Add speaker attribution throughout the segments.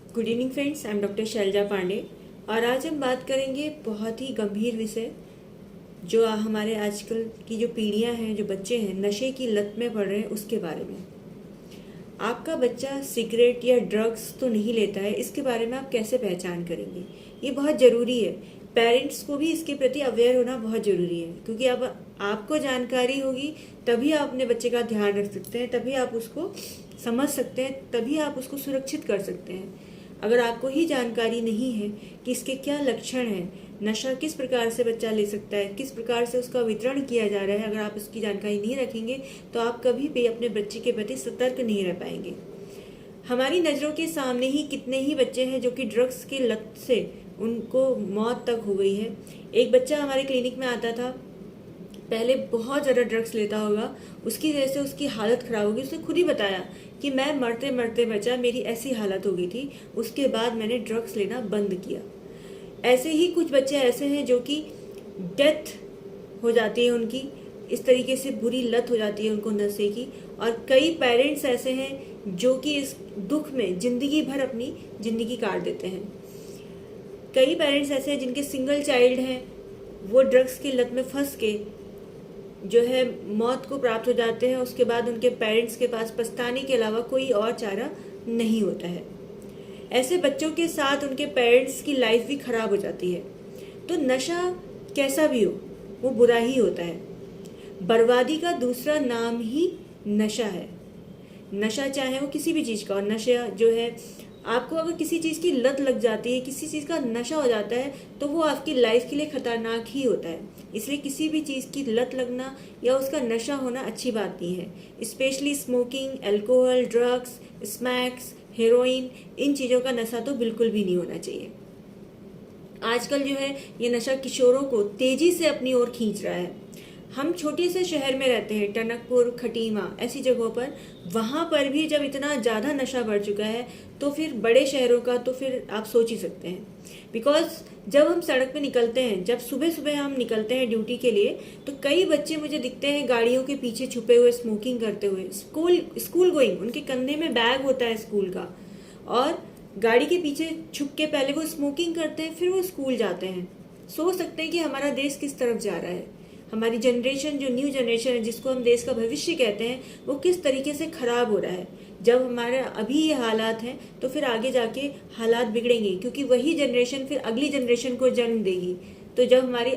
Speaker 1: Good evening friends, I am doctor Shailaja Pandey और आज हम बात करेंगे बहुत ही गंभीर विषय जो हमारे आजकल की जो पीढ़ियां हैं, जो बच्चे हैं नशे की लत में पड़ रहे हैं उसके बारे में। आपका बच्चा सिगरेट या ड्रग्स तो नहीं लेता है, इसके बारे में आप कैसे पहचान करेंगे? ये बहुत ज़रूरी है। पेरेंट्स को भी इसके प्रति अवेयर होना बहुत ज़रूरी है, क्योंकि अब आपको जानकारी होगी तभी आप अपने बच्चे का ध्यान रख सकते हैं, तभी आप उसको समझ सकते हैं, तभी आप उसको सुरक्षित कर सकते हैं। अगर आपको ही जानकारी नहीं है कि इसके क्या लक्षण हैं, नशा किस प्रकार से बच्चा ले सकता है, किस प्रकार से उसका वितरण किया जा रहा है, अगर आप इसकी जानकारी नहीं रखेंगे तो आप कभी भी अपने बच्चे के प्रति सतर्क नहीं रह पाएंगे। हमारी नज़रों के सामने ही कितने ही बच्चे हैं जो कि ड्रग्स की लत से उनको मौत तक हो गई है। एक बच्चा हमारे क्लिनिक में आता था, पहले बहुत ज़्यादा ड्रग्स लेता होगा, उसकी वजह से उसकी हालत ख़राब होगी। उसने खुद ही बताया कि मैं मरते मरते बचा, मेरी ऐसी हालत हो गई थी, उसके बाद मैंने ड्रग्स लेना बंद किया। ऐसे ही कुछ बच्चे ऐसे हैं जो कि डेथ हो जाती है उनकी, इस तरीके से बुरी लत हो जाती है उनको नशे की। और कई पेरेंट्स ऐसे हैं जो कि इस दुख में ज़िंदगी भर अपनी ज़िंदगी काट देते हैं। कई पेरेंट्स ऐसे हैं जिनके सिंगल चाइल्ड हैं, वो ड्रग्स की लत में फंस के जो है मौत को प्राप्त हो जाते हैं। उसके बाद उनके पेरेंट्स के पास पछताने के अलावा कोई और चारा नहीं होता है। ऐसे बच्चों के साथ उनके पेरेंट्स की लाइफ भी खराब हो जाती है। तो नशा कैसा भी हो, वो बुरा ही होता है। बर्बादी का दूसरा नाम ही नशा है। नशा चाहे वो किसी भी चीज़ का, और नशा जो है, आपको अगर किसी चीज़ की लत लग जाती है, किसी चीज़ का नशा हो जाता है, तो वो आपकी लाइफ के लिए खतरनाक ही होता है। इसलिए किसी भी चीज़ की लत लगना या उसका नशा होना अच्छी बात नहीं है। Specially smoking, alcohol, drugs, smacks, heroin, इन चीज़ों का नशा तो बिल्कुल भी नहीं होना चाहिए। आजकल जो है ये नशा किशोरों को तेजी से अपनी ओर खींच रहा है। हम छोटे से शहर में रहते हैं, टनकपुर, खटीमा, ऐसी जगहों पर, वहाँ पर भी जब इतना ज़्यादा नशा बढ़ चुका है तो फिर बड़े शहरों का तो फिर आप सोच ही सकते हैं। बिकॉज जब हम सड़क पे निकलते हैं, जब सुबह सुबह हम निकलते हैं ड्यूटी के लिए, तो कई बच्चे मुझे दिखते हैं गाड़ियों के पीछे छुपे हुए स्मोकिंग करते हुए। स्कूल गोइंग, उनके कंधे में बैग होता है स्कूल का, और गाड़ी के पीछे छुप के पहले वो स्मोकिंग करते हैं, फिर वो स्कूल जाते हैं। सोच सकते हैं कि हमारा देश किस तरफ जा रहा है। हमारी जनरेशन, जो न्यू जनरेशन है, जिसको हम देश का भविष्य कहते हैं, वो किस तरीके से खराब हो रहा है। जब हमारे अभी ये हालात हैं तो फिर आगे जाके हालात बिगड़ेंगे, क्योंकि वही जनरेशन फिर अगली जनरेशन को जन्म देगी। तो जब हमारी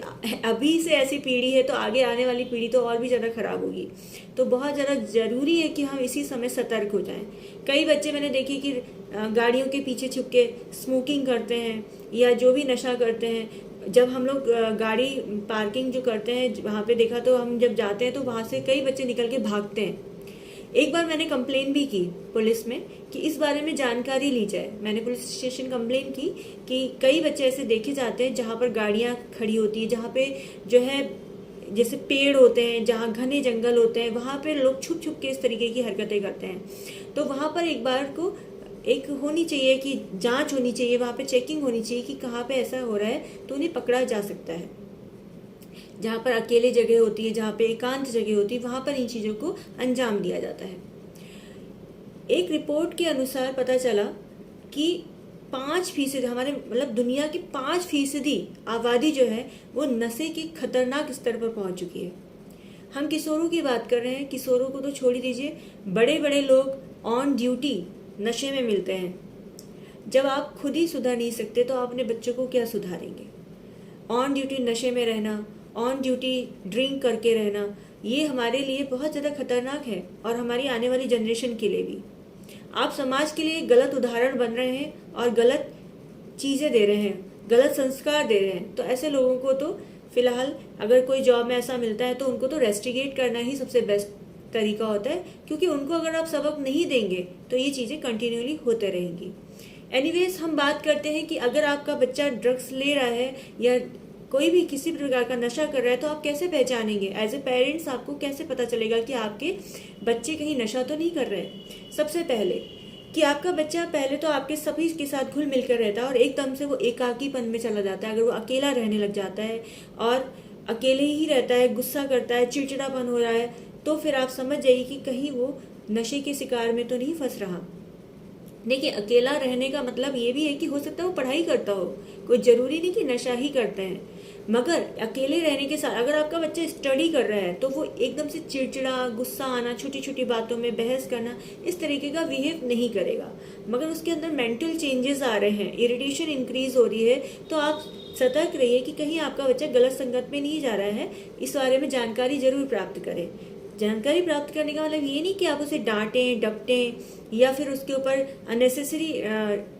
Speaker 1: अभी से ऐसी पीढ़ी है तो आगे आने वाली पीढ़ी तो और भी ज़्यादा खराब होगी। तो बहुत ज़्यादा ज़रूरी है कि हम इसी समय सतर्क हो जाएं। कई बच्चे मैंने देखे कि गाड़ियों के पीछे छुप के स्मोकिंग करते हैं या जो भी नशा करते हैं। जब हम लोग गाड़ी पार्किंग जो करते हैं वहाँ पे देखा, तो हम जब जाते हैं तो वहाँ से कई बच्चे निकल के भागते हैं। एक बार मैंने कंप्लेन भी की पुलिस में कि इस बारे में जानकारी ली जाए। मैंने पुलिस स्टेशन कंप्लेन की कि कई बच्चे ऐसे देखे जाते हैं जहाँ पर गाड़ियाँ खड़ी होती है, जहाँ पे जो है जैसे पेड़ होते हैं, जहाँ घने जंगल होते हैं, वहाँ पे लोग छुप छुप के इस तरीके की हरकतें करते हैं। तो वहाँ पर एक बार को एक होनी चाहिए कि जांच होनी चाहिए, वहाँ पे चेकिंग होनी चाहिए कि कहाँ पे ऐसा हो रहा है, तो उन्हें पकड़ा जा सकता है। जहाँ पर अकेले जगह होती है, जहाँ पे एकांत जगह होती है, वहाँ पर इन चीज़ों को अंजाम दिया जाता है। एक रिपोर्ट के अनुसार पता चला कि 5%, हमारे मतलब दुनिया की 5% आबादी जो है वो नशे के खतरनाक स्तर पर पहुँच चुकी है। हम किशोरों की बात कर रहे हैं, किशोरों को तो छोड़ ही दीजिए, बड़े बड़े लोग ऑन ड्यूटी नशे में मिलते हैं। जब आप खुद ही सुधर नहीं सकते तो आप अपने बच्चों को क्या सुधारेंगे? ऑन ड्यूटी नशे में रहना, ऑन ड्यूटी ड्रिंक करके रहना, ये हमारे लिए बहुत ज़्यादा खतरनाक है और हमारी आने वाली जनरेशन के लिए भी। आप समाज के लिए गलत उदाहरण बन रहे हैं और गलत चीज़ें दे रहे हैं, गलत संस्कार दे रहे हैं। तो ऐसे लोगों को तो फिलहाल अगर कोई जॉब में ऐसा मिलता है तो उनको तो रेस्टिगेट करना ही सबसे बेस्ट तरीका होता है, क्योंकि उनको अगर आप सबक नहीं देंगे तो ये चीज़ें कंटिन्यूअली होते रहेंगी। एनीवेज, हम बात करते हैं कि अगर आपका बच्चा ड्रग्स ले रहा है या कोई भी किसी प्रकार का नशा कर रहा है तो आप कैसे पहचानेंगे? एज ए पेरेंट्स आपको कैसे पता चलेगा कि आपके बच्चे कहीं नशा तो नहीं कर रहे हैं? सबसे पहले कि आपका बच्चा पहले तो आपके सभी के साथ घुल मिलकर रहता है और एकदम से वो एकाकीपन में चला जाता है। अगर वो अकेला रहने लग जाता है और अकेले ही रहता है, गुस्सा करता है, चिड़चिड़ापन हो रहा है, तो फिर आप समझ जाइए कि कहीं वो नशे के शिकार में तो नहीं फंस रहा। देखिए, अकेला रहने का मतलब ये भी है कि हो सकता है वो पढ़ाई करता हो, कोई जरूरी नहीं कि नशा ही करते हैं। मगर अकेले रहने के साथ अगर आपका बच्चा स्टडी कर रहा है तो वो एकदम से चिड़चिड़ा, गुस्सा आना, छोटी छोटी बातों में बहस करना, इस तरीके का बिहेव नहीं करेगा। मगर उसके अंदर मेंटल चेंजेस आ रहे हैं, इरिटेशन इंक्रीज हो रही है, तो आप सतर्क रहिए कि कहीं आपका बच्चा गलत संगत में नहीं जा रहा है। इस बारे में जानकारी जरूर प्राप्त करें। जानकारी प्राप्त करने का मतलब ये नहीं कि आप उसे डांटें, डपटें या फिर उसके ऊपर अननेसेसरी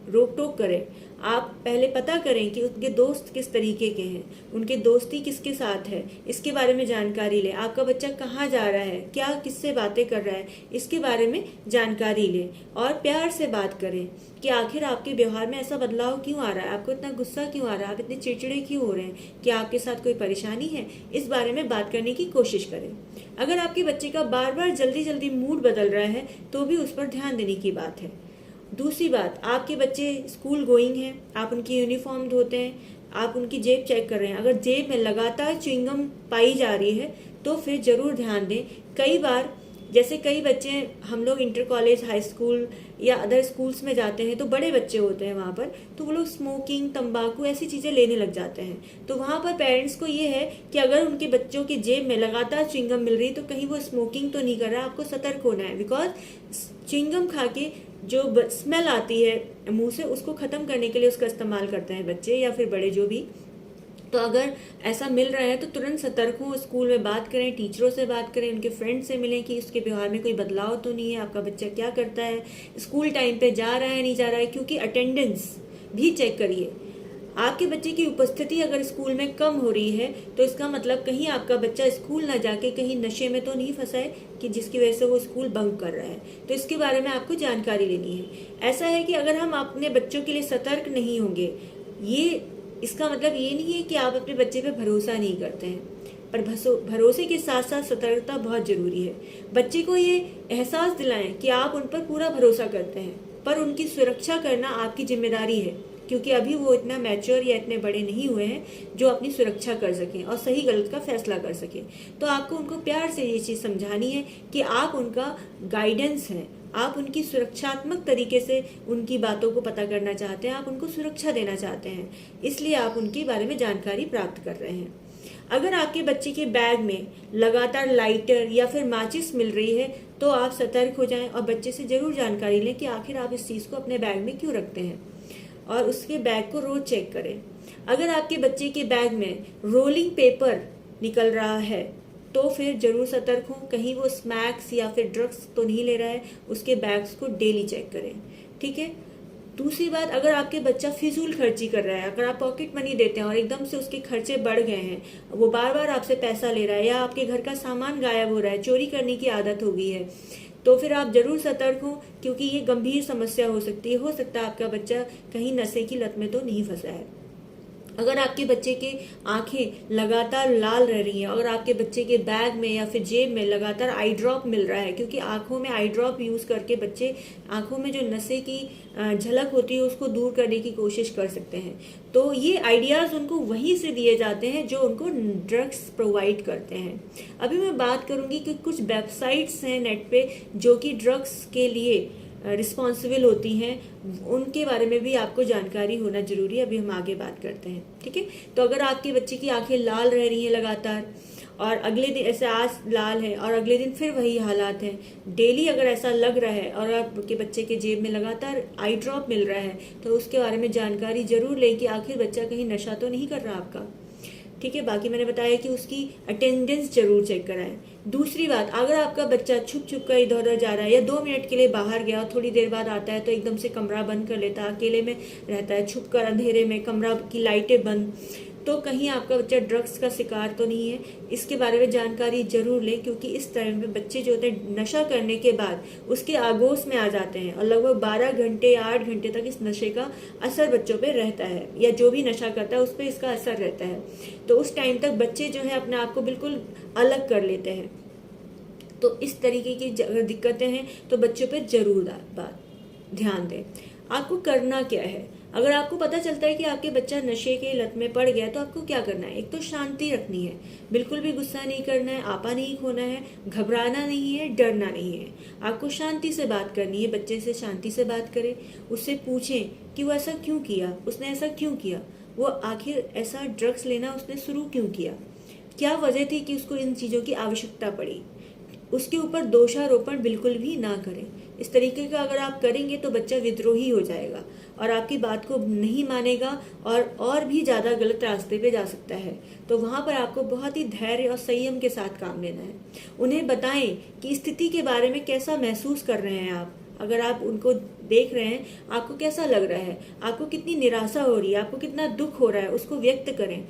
Speaker 1: रोक टोक करें। आप पहले पता करें कि उनके दोस्त किस तरीके के हैं, उनके दोस्ती किसके साथ है, इसके बारे में जानकारी लें। आपका बच्चा कहाँ जा रहा है, क्या किससे बातें कर रहा है, इसके बारे में जानकारी लें और प्यार से बात करें कि आखिर आपके व्यवहार में ऐसा बदलाव क्यों आ रहा है, आपको इतना गुस्सा क्यों आ रहा है, आप इतने चिड़चिड़े क्यों हो रहे हैं, क्या आपके साथ कोई परेशानी है। इस बारे में बात करने की कोशिश करें। अगर आपके बच्चे का बार बार जल्दी जल्दी मूड बदल रहा है तो भी उस पर ध्यान देने की बात है। दूसरी बात, आपके बच्चे स्कूल गोइंग हैं, आप उनकी यूनिफॉर्म धोते हैं, आप उनकी जेब चेक कर रहे हैं, अगर जेब में लगातार च्युइंगम पाई जा रही है तो फिर जरूर ध्यान दें। कई बार जैसे कई बच्चे, हम लोग इंटर कॉलेज, हाई स्कूल या अदर स्कूल्स में जाते हैं तो बड़े बच्चे होते हैं वहाँ पर, तो वो लोग स्मोकिंग, तंबाकू ऐसी चीज़ें लेने लग जाते हैं। तो वहाँ पर पेरेंट्स को ये है कि अगर उनके बच्चों की जेब में लगातार च्युइंगम मिल रही है तो कहीं वो स्मोकिंग तो नहीं कर रहा, आपको सतर्क होना है। बिकॉज च्युइंगम खा के जो स्मेल आती है मुंह से, उसको ख़त्म करने के लिए उसका इस्तेमाल करते हैं बच्चे या फिर बड़े जो भी। तो अगर ऐसा मिल रहा है तो तुरंत सतर्क हो, स्कूल में बात करें, टीचरों से बात करें, उनके फ्रेंड से मिलें कि उसके व्यवहार में कोई बदलाव तो नहीं है, आपका बच्चा क्या करता है, स्कूल टाइम पे जा रहा है नहीं जा रहा है, क्योंकि अटेंडेंस भी चेक करिए। आपके बच्चे की उपस्थिति अगर स्कूल में कम हो रही है तो इसका मतलब कहीं आपका बच्चा स्कूल ना जाके कहीं नशे में तो नहीं फंसा है कि जिसकी वजह से वो स्कूल बंक कर रहा है। तो इसके बारे में आपको जानकारी लेनी है। ऐसा है कि अगर हम अपने बच्चों के लिए सतर्क नहीं होंगे, ये इसका मतलब ये नहीं है कि आप अपने बच्चे पे भरोसा नहीं करते हैं, पर भरोसे के साथ साथ सतर्कता बहुत जरूरी है। बच्चे को ये एहसास दिलाएं कि आप उन पर पूरा भरोसा करते हैं, पर उनकी सुरक्षा करना आपकी जिम्मेदारी है, क्योंकि अभी वो इतना मैच्योर या इतने बड़े नहीं हुए हैं जो अपनी सुरक्षा कर सकें और सही गलत का फैसला कर सकें। तो आपको उनको प्यार से ये चीज़ समझानी है कि आप उनका गाइडेंस हैं, आप उनकी सुरक्षात्मक तरीके से उनकी बातों को पता करना चाहते हैं, आप उनको सुरक्षा देना चाहते हैं, इसलिए आप उनके बारे में जानकारी प्राप्त कर रहे हैं। अगर आपके बच्चे के बैग में लगातार लाइटर या फिर माचिस मिल रही है तो आप सतर्क हो जाएं और बच्चे से जरूर जानकारी लें कि आखिर आप इस चीज़ को अपने बैग में क्यों रखते हैं, और उसके बैग को रोज चेक करें। अगर आपके बच्चे के बैग में रोलिंग पेपर निकल रहा है तो फिर जरूर सतर्क हो, कहीं वो स्मैक्स या फिर ड्रग्स तो नहीं ले रहा है। उसके बैग्स को डेली चेक करें, ठीक है। दूसरी बात, अगर आपके बच्चा फिजूल खर्ची कर रहा है, अगर आप पॉकेट मनी देते हैं और एकदम से उसके खर्चे बढ़ गए हैं, वो बार बार आपसे पैसा ले रहा है या आपके घर का सामान गायब हो रहा है, चोरी करने की आदत हो गई है, तो फिर आप जरूर सतर्क हो, क्योंकि ये गंभीर समस्या हो सकती है। हो सकता है आपका बच्चा कहीं नशे की लत में तो नहीं फंसा है। अगर आपके बच्चे के आंखें लगातार लाल रह रही हैं, अगर आपके बच्चे के बैग में या फिर जेब में लगातार आई ड्रॉप मिल रहा है, क्योंकि आंखों में आई ड्रॉप यूज करके बच्चे आंखों में जो नशे की झलक होती है उसको दूर करने की कोशिश कर सकते हैं। तो ये आइडियाज उनको वहीं से दिए जाते हैं जो उनको ड्रग्स प्रोवाइड करते हैं। अभी मैं बात करूंगी कि कुछ वेबसाइट्स हैं नेट पे जो कि ड्रग्स के लिए रिस्पॉन्सिबल होती हैं, उनके बारे में भी आपको जानकारी होना जरूरी है। अभी हम आगे बात करते हैं, ठीक है। तो अगर आपके बच्चे की आंखें लाल रह रही हैं लगातार और अगले दिन ऐसे आज लाल है और अगले दिन फिर वही हालात हैं, डेली अगर ऐसा लग रहा है और आपके बच्चे के जेब में लगातार आई ड्रॉप मिल रहा है, तो उसके बारे में जानकारी जरूर लें कि आखिर बच्चा कहीं नशा तो नहीं कर रहा आपका, ठीक है। बाकी मैंने बताया कि उसकी अटेंडेंस जरूर चेक कराएं। दूसरी बात, अगर आपका बच्चा छुप छुप कर इधर उधर जा रहा है या 2 मिनट के लिए बाहर गया और थोड़ी देर बाद आता है तो एकदम से कमरा बंद कर लेता है, अकेले में रहता है, छुप कर अंधेरे में, कमरा की लाइटें बंद, तो कहीं आपका बच्चा ड्रग्स का शिकार तो नहीं है। इसके बारे में जानकारी जरूर लें, क्योंकि इस तरह में बच्चे जो होते हैं नशा करने के बाद उसके आगोश में आ जाते हैं और लगभग 12 घंटे 8 घंटे तक इस नशे का असर बच्चों पे रहता है, या जो भी नशा करता है उस पर इसका असर रहता है। तो उस टाइम तक बच्चे जो है अपने आप को बिल्कुल अलग कर लेते हैं। तो इस तरीके की अगर दिक्कतें हैं तो बच्चों पे जरूर बात ध्यान दें। आपको करना क्या है, अगर आपको पता चलता है कि आपके बच्चा नशे के लत में पड़ गया तो आपको क्या करना है? एक तो शांति रखनी है, बिल्कुल भी गुस्सा नहीं करना है, आपा नहीं खोना है, घबराना नहीं है, डरना नहीं है। आपको शांति से बात करनी है, बच्चे से शांति से बात करें, उससे पूछें कि वो ऐसा क्यों किया, उसने ऐसा क्यों किया, वो आखिर ऐसा ड्रग्स लेना उसने शुरू क्यों किया, क्या वजह थी कि उसको इन चीज़ों की आवश्यकता पड़ी। उसके ऊपर दोषारोपण बिल्कुल भी ना करें। इस तरीके का अगर आप करेंगे तो बच्चा विद्रोही हो जाएगा और आपकी बात को नहीं मानेगा और भी ज़्यादा गलत रास्ते पे जा सकता है। तो वहाँ पर आपको बहुत ही धैर्य और संयम के साथ काम लेना है। उन्हें बताएं कि स्थिति के बारे में कैसा महसूस कर रहे हैं आप। अगर आप उनको देख रहे हैं, आपको कैसा लग रहा है, आपको कितनी निराशा हो रही है, आपको कितना दुख हो रहा है, उसको व्यक्त करें।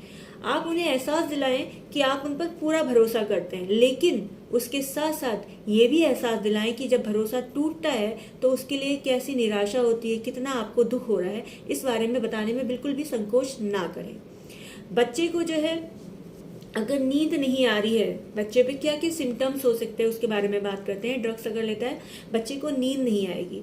Speaker 1: आप उन्हें एहसास दिलाएं कि आप उन पर पूरा भरोसा करते हैं, लेकिन उसके साथ साथ ये भी एहसास दिलाएं कि जब भरोसा टूटता है तो उसके लिए कैसी निराशा होती है, कितना आपको दुख हो रहा है, इस बारे में बताने में बिल्कुल भी संकोच ना करें। बच्चे को जो है, अगर नींद नहीं आ रही है, बच्चे पे क्या क्या सिम्टम्स हो सकते हैं उसके बारे में बात करते हैं। ड्रग्स अगर लेता है, बच्चे को नींद नहीं आएगी,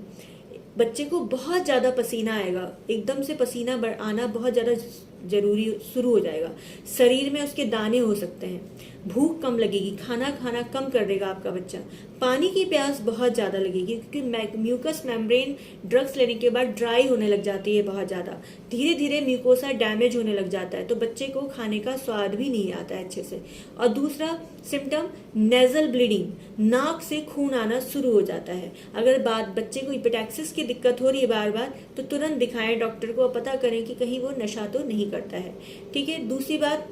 Speaker 1: बच्चे को बहुत ज़्यादा पसीना आएगा, एकदम से पसीना आना बहुत ज़्यादा जरूरी शुरू हो जाएगा, शरीर में उसके दाने हो सकते हैं, भूख कम लगेगी, खाना खाना कम कर देगा आपका बच्चा, पानी की प्यास बहुत ज़्यादा लगेगी क्योंकि म्यूकस मेम्ब्रेन ड्रग्स लेने के बाद ड्राई होने लग जाती है बहुत ज़्यादा, धीरे धीरे म्यूकोसा डैमेज होने लग जाता है, तो बच्चे को खाने का स्वाद भी नहीं आता है अच्छे से। और दूसरा सिम्टम नेजल ब्लीडिंग, नाक से खून आना शुरू हो जाता है। अगर बच्चे को हिपेटैक्सिस की दिक्कत हो रही है बार बार, तो तुरंत दिखाएं डॉक्टर को और पता करें कि कहीं वो नशा तो नहीं करता है। ठीक है। दूसरी बात,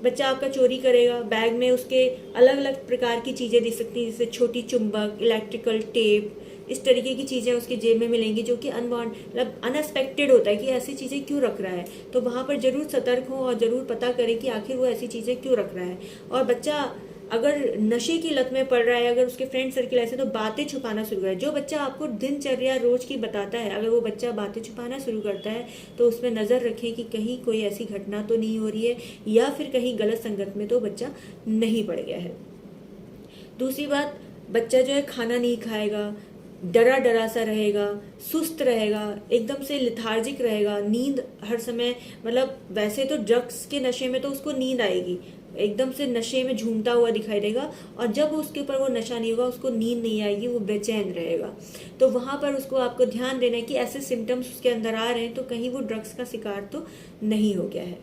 Speaker 1: बच्चा आपका चोरी करेगा, बैग में उसके अलग अलग प्रकार की चीज़ें दिख सकती हैं, जैसे छोटी चुंबक, इलेक्ट्रिकल टेप, इस तरीके की चीज़ें उसके जेब में मिलेंगी जो कि मतलब अनएक्सपेक्टेड होता है कि ऐसी चीज़ें क्यों रख रहा है। तो वहाँ पर जरूर सतर्क हो और जरूर पता करें कि आखिर वो ऐसी चीज़ें क्यों रख रहा है। और बच्चा अगर नशे की लत में पड़ रहा है, अगर उसके फ्रेंड सर्किल ऐसे, तो बातें छुपाना शुरू करें। जो बच्चा आपको दिनचर्या रोज की बताता है, अगर वो बच्चा बातें छुपाना शुरू करता है तो उसमें नज़र रखें कि कहीं कोई ऐसी घटना तो नहीं हो रही है या फिर कहीं गलत संगत में तो बच्चा नहीं पड़ गया है। दूसरी बात, बच्चा जो है खाना नहीं खाएगा, डरा डरा सा रहेगा, सुस्त रहेगा, एकदम से लिथार्जिक रहेगा, नींद हर समय, मतलब वैसे तो ड्रग्स के नशे में तो उसको नींद आएगी, एकदम से नशे में झूमता हुआ दिखाई देगा, और जब उसके ऊपर वो नशा नहीं होगा उसको नींद नहीं आएगी, वो बेचैन रहेगा। तो वहाँ पर उसको आपको ध्यान देना है कि ऐसे सिम्टम्स उसके अंदर आ रहे हैं तो कहीं वो ड्रग्स का शिकार तो नहीं हो गया है।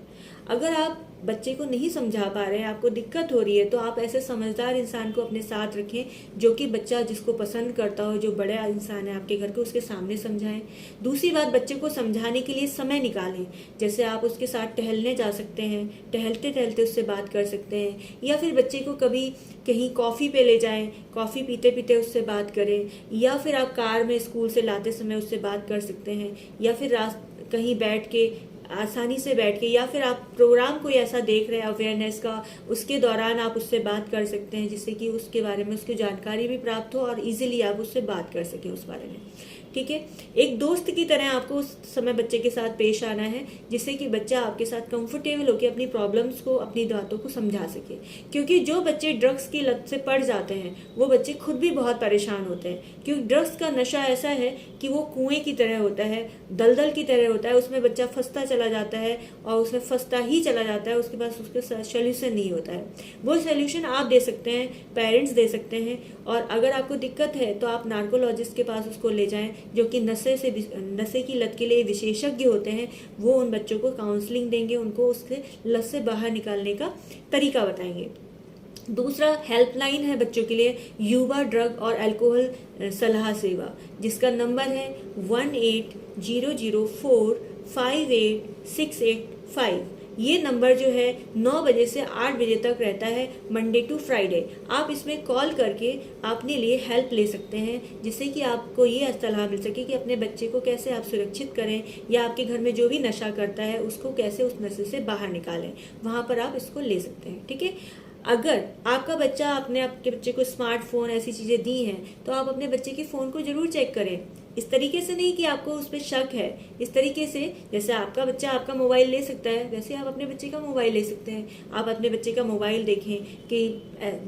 Speaker 1: अगर आप बच्चे को नहीं समझा पा रहे हैं, आपको दिक्कत हो रही है, तो आप ऐसे समझदार इंसान को अपने साथ रखें जो कि बच्चा जिसको पसंद करता हो, जो बड़ा इंसान है आपके घर के, उसके सामने समझाएं। दूसरी बात, बच्चे को समझाने के लिए समय निकालें, जैसे आप उसके साथ टहलने जा सकते हैं, टहलते टहलते उससे बात कर सकते हैं, या फिर बच्चे को कभी कहीं कॉफ़ी पे ले जाएं, कॉफ़ी पीते पीते उससे बात करें, या फिर आप कार में स्कूल से लाते समय उससे बात कर सकते हैं, या फिर कहीं बैठ के आसानी से बैठ के, या फिर आप प्रोग्राम कोई ऐसा देख रहे हैं अवेयरनेस का, उसके दौरान आप उससे बात कर सकते हैं जिससे कि उसके बारे में उसकी जानकारी भी प्राप्त हो और इजीली आप उससे बात कर सकें उस बारे में। ठीक है। एक दोस्त की तरह आपको उस समय बच्चे के साथ पेश आना है जिससे कि बच्चा आपके साथ कंफर्टेबल होकर अपनी प्रॉब्लम्स को, अपनी बातों को समझा सके। क्योंकि जो बच्चे ड्रग्स की लत से पड़ जाते हैं वो बच्चे खुद भी बहुत परेशान होते हैं, क्योंकि ड्रग्स का नशा ऐसा है कि वो कुएं की तरह होता है, दलदल की तरह होता है, उसमें बच्चा फंसता चला जाता है और उसमें फंसता ही चला जाता है, उसके पास उसके सोल्यूशन नहीं होता है। वो सोल्यूशन आप दे सकते हैं, पेरेंट्स दे सकते हैं, और अगर आपको दिक्कत है तो आप नार्कोलॉजिस्ट के पास उसको ले जाएं जो कि नशे की लत के लिए विशेषज्ञ होते हैं। वो उन बच्चों को काउंसलिंग देंगे, उनको उससे लत से बाहर निकालने का तरीका बताएंगे। दूसरा हेल्पलाइन है बच्चों के लिए, युवा ड्रग और अल्कोहल सलाह सेवा, जिसका नंबर है 1800458685। ये नंबर जो है 9 बजे से 8 बजे तक रहता है, मंडे टू फ्राइडे। आप इसमें कॉल करके अपने लिए हेल्प ले सकते हैं, जिससे कि आपको ये सलाह मिल सके कि अपने बच्चे को कैसे आप सुरक्षित करें, या आपके घर में जो भी नशा करता है उसको कैसे उस नशे से बाहर निकालें। वहाँ पर आप इसको ले सकते हैं। ठीक है। अगर आपका बच्चा, आपने आपके बच्चे को स्मार्टफोन ऐसी चीज़ें दी हैं तो आप अपने बच्चे के फ़ोन को ज़रूर चेक करें। इस तरीके से नहीं कि आपको उस पर शक है, इस तरीके से जैसे आपका बच्चा आपका मोबाइल ले सकता है वैसे आप अपने बच्चे का मोबाइल ले सकते हैं। आप अपने बच्चे का मोबाइल देखें कि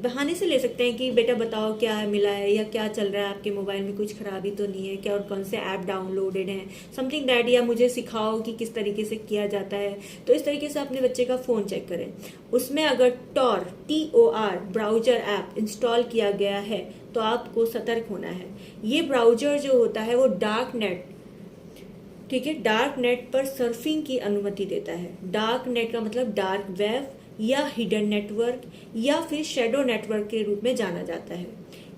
Speaker 1: बहाने से ले सकते हैं कि बेटा बताओ क्या मिला है या क्या चल रहा है आपके मोबाइल में, कुछ खराबी तो नहीं है क्या, और कौन से ऐप डाउनलोडेड हैं, समथिंग दैट, या मुझे सिखाओ कि किस तरीके से किया जाता है। तो इस तरीके से अपने बच्चे का फ़ोन चेक करें। उसमें अगर TOR ब्राउज़र ऐप इंस्टॉल किया गया है तो आपको सतर्क होना है। ये ब्राउज़र जो होता है वो डार्क नेट, ठीक है, डार्क नेट पर सर्फिंग की अनुमति देता है। डार्क नेट का मतलब डार्क वेब या हिडन नेटवर्क या फिर शैडो नेटवर्क के रूप में जाना जाता है।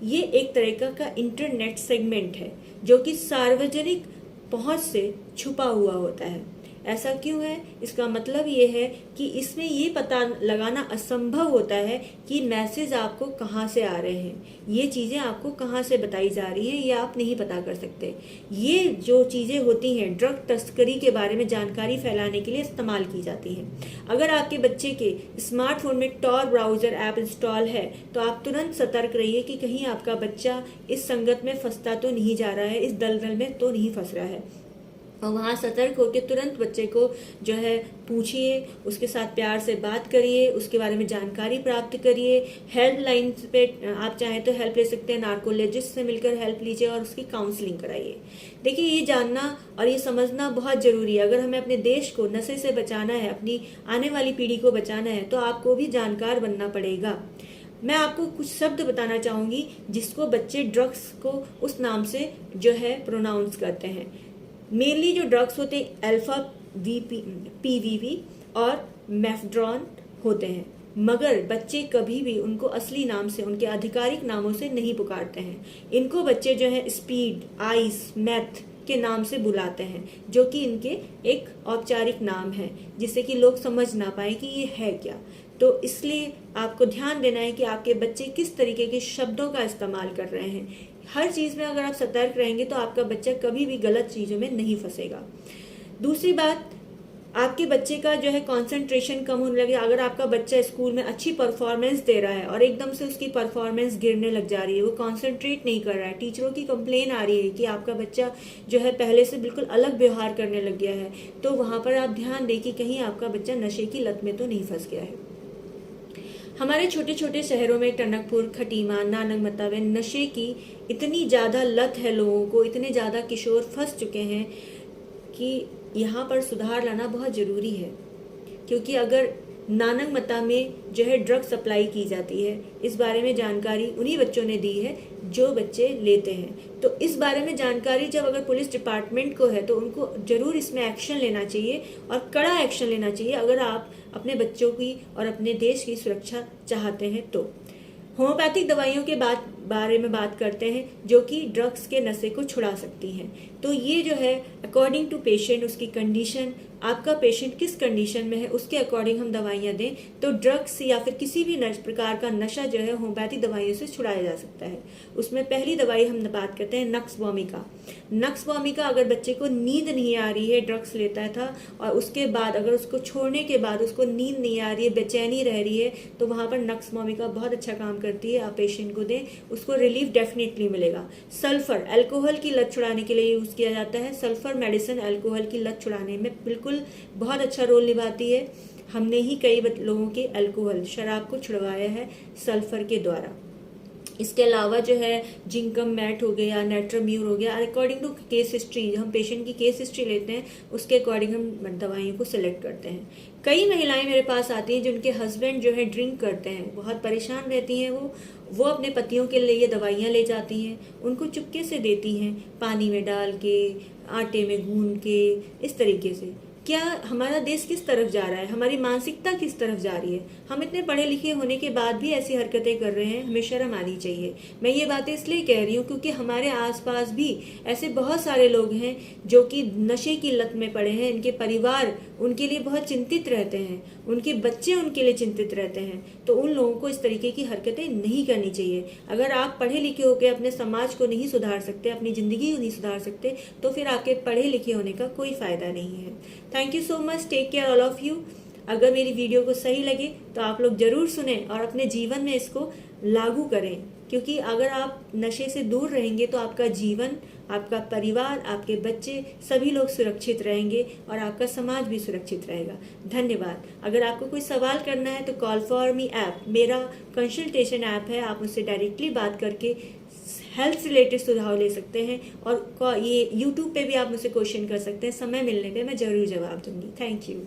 Speaker 1: ये एक तरह का इंटरनेट सेगमेंट है जो कि सार्वजनिक पहुंच से छुपा हुआ होता है। ऐसा क्यों है? इसका मतलब ये है कि इसमें ये पता लगाना असंभव होता है कि मैसेज आपको कहाँ से आ रहे हैं, ये चीज़ें आपको कहाँ से बताई जा रही हैं, ये आप नहीं पता कर सकते। ये जो चीज़ें होती हैं ड्रग तस्करी के बारे में जानकारी फैलाने के लिए इस्तेमाल की जाती हैं। अगर आपके बच्चे के स्मार्टफोन में TOR ब्राउज़र ऐप इंस्टॉल है तो आप तुरंत सतर्क रहिए कि कहीं आपका बच्चा इस संगत में फंसता तो नहीं जा रहा है, इस दलदल में तो नहीं फंस रहा है। और वहाँ सतर्क होकर तुरंत बच्चे को जो है पूछिए, उसके साथ प्यार से बात करिए, उसके बारे में जानकारी प्राप्त करिए। हेल्पलाइन पे आप चाहें तो हेल्प ले सकते हैं, नार्कोलॉजिस्ट से मिलकर हेल्प लीजिए और उसकी काउंसलिंग कराइए। देखिए, ये जानना और ये समझना बहुत ज़रूरी है। अगर हमें अपने देश को नशे से बचाना है, अपनी आने वाली पीढ़ी को बचाना है, तो आपको भी जानकार बनना पड़ेगा। मैं आपको कुछ शब्द बताना चाहूँगी जिसको बच्चे ड्रग्स को उस नाम से जो है प्रोनाउंस करते हैं। मेनली जो ड्रग्स होते हैं अल्फा PVP और मेफड्रॉन होते हैं, मगर बच्चे कभी भी उनको असली नाम से, उनके आधिकारिक नामों से नहीं पुकारते हैं। इनको बच्चे जो है स्पीड, आइस, मैथ के नाम से बुलाते हैं, जो कि इनके एक औपचारिक नाम है जिससे कि लोग समझ ना पाए कि ये है क्या। तो इसलिए आपको ध्यान देना है कि आपके बच्चे किस तरीके के शब्दों का इस्तेमाल कर रहे हैं। हर चीज़ में अगर आप सतर्क रहेंगे तो आपका बच्चा कभी भी गलत चीज़ों में नहीं फंसेगा। दूसरी बात, आपके बच्चे का जो है कंसंट्रेशन कम होने लगे। अगर आपका बच्चा स्कूल में अच्छी परफॉर्मेंस दे रहा है और एकदम से उसकी परफॉर्मेंस गिरने लग जा रही है, वो कंसंट्रेट नहीं कर रहा है, टीचरों की कंप्लेन आ रही है कि आपका बच्चा जो है पहले से बिल्कुल अलग व्यवहार करने लग गया है, तो वहाँ पर आप ध्यान दें कि कहीं आपका बच्चा नशे की लत में तो नहीं फंस गया है। हमारे छोटे छोटे शहरों में टनकपुर, खटीमा, नानगमता में नशे की इतनी ज़्यादा लत है लोगों को, इतने ज़्यादा किशोर फंस चुके हैं कि यहाँ पर सुधार लाना बहुत ज़रूरी है। क्योंकि अगर नानगमता में जो है ड्रग सप्लाई की जाती है, इस बारे में जानकारी उन्हीं बच्चों ने दी है जो बच्चे लेते हैं। तो इस बारे में जानकारी जब अगर पुलिस डिपार्टमेंट को है तो उनको ज़रूर इसमें एक्शन लेना चाहिए और कड़ा एक्शन लेना चाहिए अगर आप अपने बच्चों की और अपने देश की सुरक्षा चाहते हैं। तो होम्योपैथिक दवाइयों के बारे में बात करते हैं जो कि ड्रग्स के नशे को छुड़ा सकती हैं। तो ये जो है अकॉर्डिंग टू पेशेंट, उसकी कंडीशन, आपका पेशेंट किस कंडीशन में है उसके अकॉर्डिंग हम दवाइयाँ दें तो ड्रग्स या फिर किसी भी प्रकार का नशा जो है होम्योपैथिक दवाइयों से छुड़ाया जा सकता है। उसमें पहली दवाई हम बात करते हैं नक्स वोमिका। नक्स वोमिका, अगर बच्चे को नींद नहीं आ रही है, ड्रग्स लेता था और उसके बाद अगर उसको छोड़ने के बाद उसको नींद नहीं आ रही है, बेचैनी रह रही है, तो वहाँ पर नक्स वोमिका बहुत अच्छा काम करती है। आप पेशेंट को दें, उसको रिलीफ डेफिनेटली मिलेगा। सल्फर, अल्कोहल की लत छुड़ाने के लिए यूज़ किया जाता है। सल्फर मेडिसिन अल्कोहल की लत छुड़ाने में बिल्कुल बहुत अच्छा रोल निभाती है। हमने ही कई लोगों के अल्कोहल, शराब को छुड़वाया है सल्फर के द्वारा। इसके अलावा जो है जिंकम मैट हो गया, नेट्राम्यूर हो गया, अकॉर्डिंग टू केस हिस्ट्री, हम पेशेंट की केस हिस्ट्री लेते हैं, उसके अकॉर्डिंग हम दवाइयों को सिलेक्ट करते हैं। कई महिलाएं मेरे पास आती हैं जिनके हस्बैंड जो है ड्रिंक करते हैं, बहुत परेशान रहती हैं वो अपने पतियों के लिए ये दवाइयाँ ले जाती हैं, उनको चुपके से देती हैं, पानी में डाल के, आटे में गूंद के, इस तरीके से। क्या हमारा देश किस तरफ जा रहा है, हमारी मानसिकता किस तरफ जा रही है? हम इतने पढ़े लिखे होने के बाद भी ऐसी हरकतें कर रहे हैं, हमें शर्म आनी चाहिए। मैं ये बातें इसलिए कह रही हूँ क्योंकि हमारे आसपास भी ऐसे बहुत सारे लोग हैं जो कि नशे की लत में पड़े हैं। इनके परिवार उनके लिए बहुत चिंतित रहते हैं, उनके बच्चे उनके लिए चिंतित रहते हैं। तो उन लोगों को इस तरीके की हरकतें नहीं करनी चाहिए। अगर आप पढ़े लिखे होकर अपने समाज को नहीं सुधार सकते, अपनी ज़िंदगी को नहीं सुधार सकते, तो फिर आपके पढ़े लिखे होने का कोई फ़ायदा नहीं है। Thank you so much, take care all of you. अगर मेरी वीडियो को सही लगे तो आप लोग ज़रूर सुनें और अपने जीवन में इसको लागू करें क्योंकि अगर आप नशे से दूर रहेंगे तो आपका जीवन, आपका परिवार, आपके बच्चे सभी लोग सुरक्षित रहेंगे और आपका समाज भी सुरक्षित रहेगा। धन्यवाद। अगर आपको कोई सवाल करना है तो कॉल फॉर मी ऐप मेरा कंसल्टेशन ऐप है, आप मुझसे डायरेक्टली बात करके हेल्थ रिलेटेड सुझाव ले सकते हैं और ये यूट्यूब पे भी आप मुझसे क्वेश्चन कर सकते हैं। समय मिलने पे मैं ज़रूर जवाब दूंगी। Thank you.